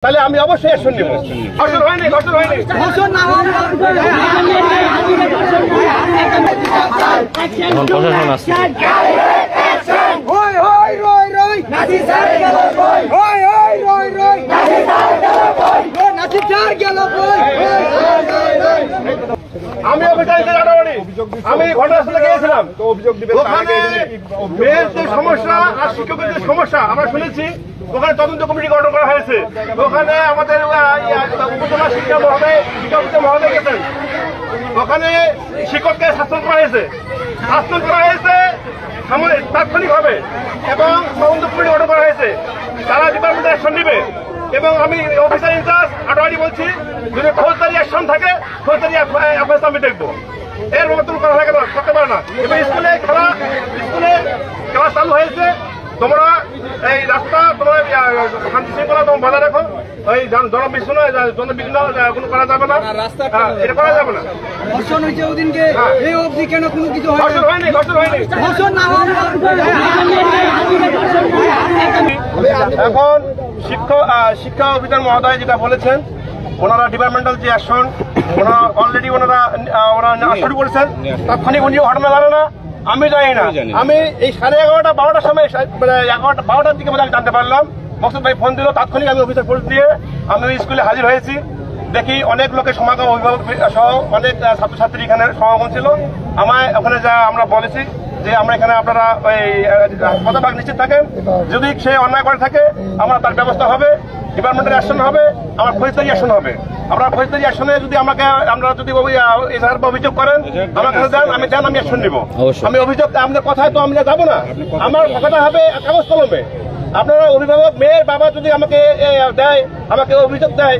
তাহলে আমি অবশ্যই অ্যাকশন নেব। ঘর্ষণ হয়নি, ঘর্ষণ হয়নি। এখন প্রশাসন আসছে। আমি আমি ঘটনাস্থলে গিয়েছিলাম। ওখানে মেয়ের যে সমস্যা আর শিক্ষকের যে সমস্যা আমরা শুনেছি, ওখানে তদন্ত কমিটি গঠন করা হয়েছে। ওখানে আমাদের উপজেলা শিক্ষা মহোদয় গেছেন, ওখানে শিক্ষককে শাসন করা হয়েছে তাৎক্ষণিক হবে এবং তদন্ত কমিটি গঠন করা হয়েছে। তারা ডিপার্টমেন্টে অ্যাকশন নিবে এবং আমি অফিসার ইনচার্জ আটোয়ারি বলছি, যদি ফৌজদারি অ্যাকশন থাকে ফৌজদারি অ্যাফেয়ার্স আমি দেখবো। এর মতো করা লাগে না, করতে পারে না। এবং স্কুলে খেলা চালু হয়েছে, তোমরা এই রাস্তা তোমরা শান্তি শৃঙ্খলা তোমরা বজায় রাখো। ওই জনবিঘ্ন কোনো করা যাবে না, এটা করা যাবে না। ধর্ষণ হয়েছে ওদিনকে, এই অবধি কেন কোনো কিছু ঘর্ষণ হয়নি, ঘর্ষণ হয়নি। এখন শিক্ষা অফিসার মহোদয় যেটা বলেছেন, ওনারা ডিপার্টমেন্টাল যে অ্যাকশন ওনারা অলরেডি ওনারা শুরু করেছেন, তাৎক্ষণিক উনিও ঘটনা জানে না, আমি জানি না। আমি এই 11:30 12টার সময় 12টার দিকে আমি জানতে পারলাম। মকসুদ ভাই ফোন দিল, তাৎক্ষণিক আমি অফিসে ফোন দিয়ে আমি ওই স্কুলে হাজির হয়েছি। দেখি অনেক লোকের সমাগম, অভিভাবক সহ অনেক ছাত্রছাত্রী এখানে সমাগম ছিল। আমায় ওখানে যা আমরা বলেছি যে আমরা এখানে আপনারা ওই শতভাগ নিশ্চিত থাকেন, যদি সে অন্যায় করে থাকে আমরা তার ব্যবস্থা হবে, ডিপার্টমেন্টের অ্যাকশন হবে, আমার ফৌজদারি অ্যাকশন হবে। আপনার ফৌজদারি অ্যাকশনে যদি আমরা যদি অভিযোগ করেন আমার কাছে যান, আমি অ্যাকশন নিব। আমি অভিযোগ আপনার কথায় তো আমি যাবো না, আমার কথাটা হবে কাগজ কলমে। আপনারা অভিভাবক মেয়ের বাবা যদি আমাকে দেয়, আমাকে অভিযোগ দেয়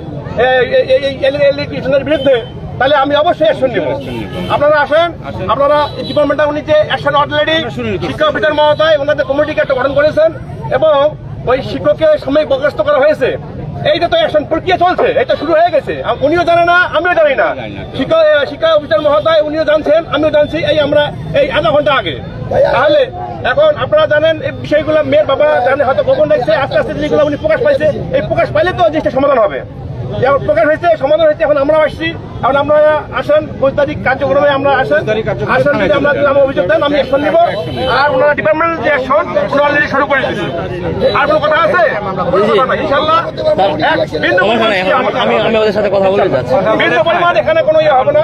এলিগেশনের বিরুদ্ধে, তাহলে আমি অবশ্যই অ্যাকশন নিব। আপনারা আসেন, আপনারা ডিপার্টমেন্টে উনি যে অ্যাকশন অলরেডি শিক্ষা অফিসার মহোদয় ওনাদের কমিটিকে একটা গঠন করেছেন এবং ওই শিক্ষককে সাময়িক বরখাস্ত করা হয়েছে। এইটা তো অ্যাকশন প্রক্রিয়া চলছে, এটা শুরু হয়ে গেছে। উনিও জানে না, আমিও জানি না। শিক্ষা অফিসার মহোদয় উনিও জানছেন, আমিও জানছি আমরা এই আধা ঘন্টা আগে। তাহলে এখন আপনারা জানেন এই বিষয়গুলো, মেয়ের বাবা জানে, হয়তো গোপন রাখছে, আস্তে আস্তে জিনিসগুলো উনি প্রকাশ পাইছে। এই প্রকাশ পাইলে তো জিনিসটা সমাধান হবে। প্রকাশ হয়েছে, সমাধান হয়েছে, এখন আমরাও আসছি। এখন আপনারা আসেন, ফৌজদারি কার্যক্রমে আমরা আসেন, যদি আমরা অভিযোগ দেন আমি অ্যাকশন নিব। আর ওনারা ডিপার্টমেন্টাল যে অ্যাকশন ওনারা অলরেডি শুরু করে দিচ্ছে। আর কোনো কথা আছে? ইনশাল্লাহ আমি ওদের সাথে কথা বলে যাচ্ছি। বিন্দু পরিমাণ এখানে কোনো ইয়ে হবে না।